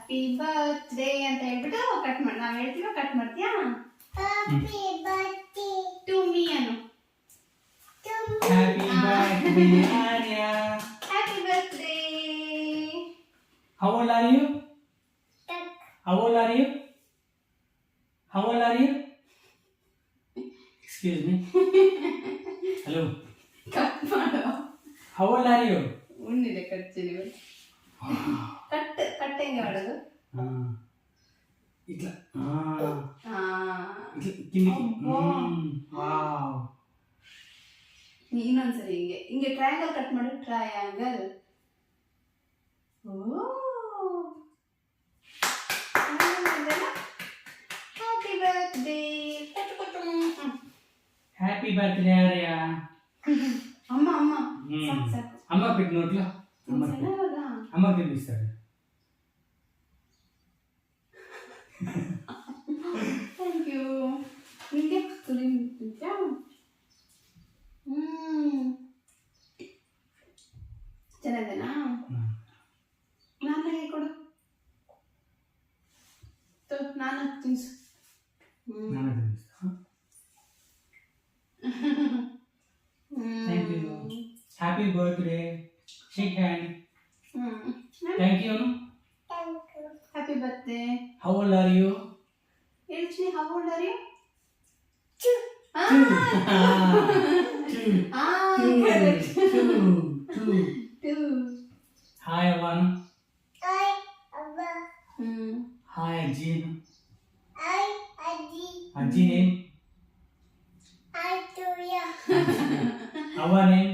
Happy birthday ಅಂತ ಹೇಳ್ಬಿಟ್ಟು cut ಮಾಡಿ ನಾವು ಹೇಳ್ತೀವಿ ಕಟ್ ಮಾಡ್ತೀಯಾ ಹ್ಯಾಪಿ ಬರ್ತ್ಡೇ ಟು ಮೀ ಅನ್ನು happy birthday Arya happy birthday How old are you? How old are you? How old are you? Excuse me. Hello. Cut ಮಾಡು How old are you? ಉಣ್ಣಿದೆ ಕಟ್ತೀನಿ cut cut ಹೆಂಗೆ ಮಾಡೋದು ಇಟ್ಲ wow ಇನ್ನೊಂದ್ಸರಿ ಹಿಂಗೆ ಹಿಂಗೆ ಟ್ರಯಾಂಗಲ್ ಕಟ್ ಮಾಡು triangle oh happy birthday happy birthday Arya ಅಮ್ಮ ಅಮ್ಮ ಸಾಕು ಸಾಕು ಅಮ್ಮ ಬಿಟ್ಟು ನೋಡ್ಲ ಅಮ್ಮ ತಿನ್ನಿಸ್ತಾರೆ ಥ್ಯಾಂಕ್ ಯು ನಿಮಗೆ ತುರಿ ಚೆನ್ನಾಗಿದೆನಾ ನನಗೆ ಕೊಡು ನಾನು ತಿನ್ಸು ನಾನು ತಿನ್ನಿಸ್ತಾ thank you happy birthday shake hand thank you happy birthday how old are you ಹೇಳ್ತೀನಿ how old are you hi ಅವನ್ ಹಾಯ್ ಅಜ್ಜಿ ಅಜ್ಜಿ ನೇಮ್ ಅವ್ವ ನೇಮ್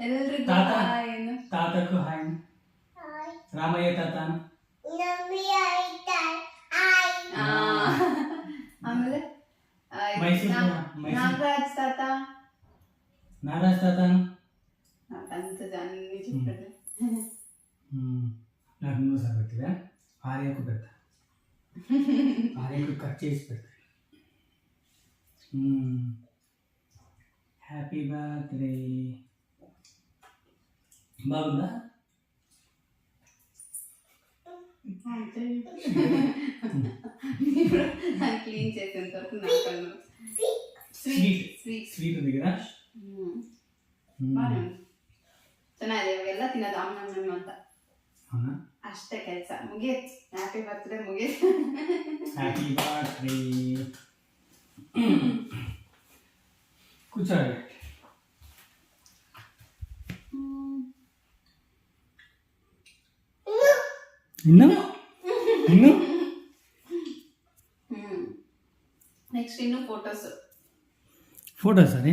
ಎಲ್ರಿಗೂ ತಾತ ಏನು ತಾತಕ್ಕೂ ಹಾಯ್ ರಾಮಯ್ಯ ತಾತನ ಆಮೇಲೆ ಮೈಸೂರು ನಾಗರಾಜ್ ತಾತ ನಾರಾಜ್ ತಾತನ ಅಂತ ನಿಜ నాకు ఇంకోసారి పెట్టివా ఆర్యకు పెడతా ఆర్యకు కట్ చేసి పెడతా హ్యాపీ బర్త్డే బాగుందా క్లీన్ చేసేంత వరకు నాకు ಸ್ವೀಟ್ ಸ್ವೀಟ್ ಸ್ವೀಟ್ ఉంది కదా ಚೆನ್ನಾಗಿದೆ ಇವಾಗೆಲ್ಲ ತಿನ್ನೋದು ಅಮ್ಮ ಅಂತ అవునా ಅಷ್ಟೇ ಕೆಲಸ ಮುಗಿಯತ್ ಹ್ಯಾಪಿ ಬರ್ತ್ಡೇ ಮುಗಿಯತ್ హ్యాపీ బర్త్డే కూర్చోండి ಇನ್ನು ಇನ್ನು ನೆಕ್ಸ್ಟ್ ಇನ್ನು ಫೋಟೋಸ್ ಫೋಟೋ ಸರಿ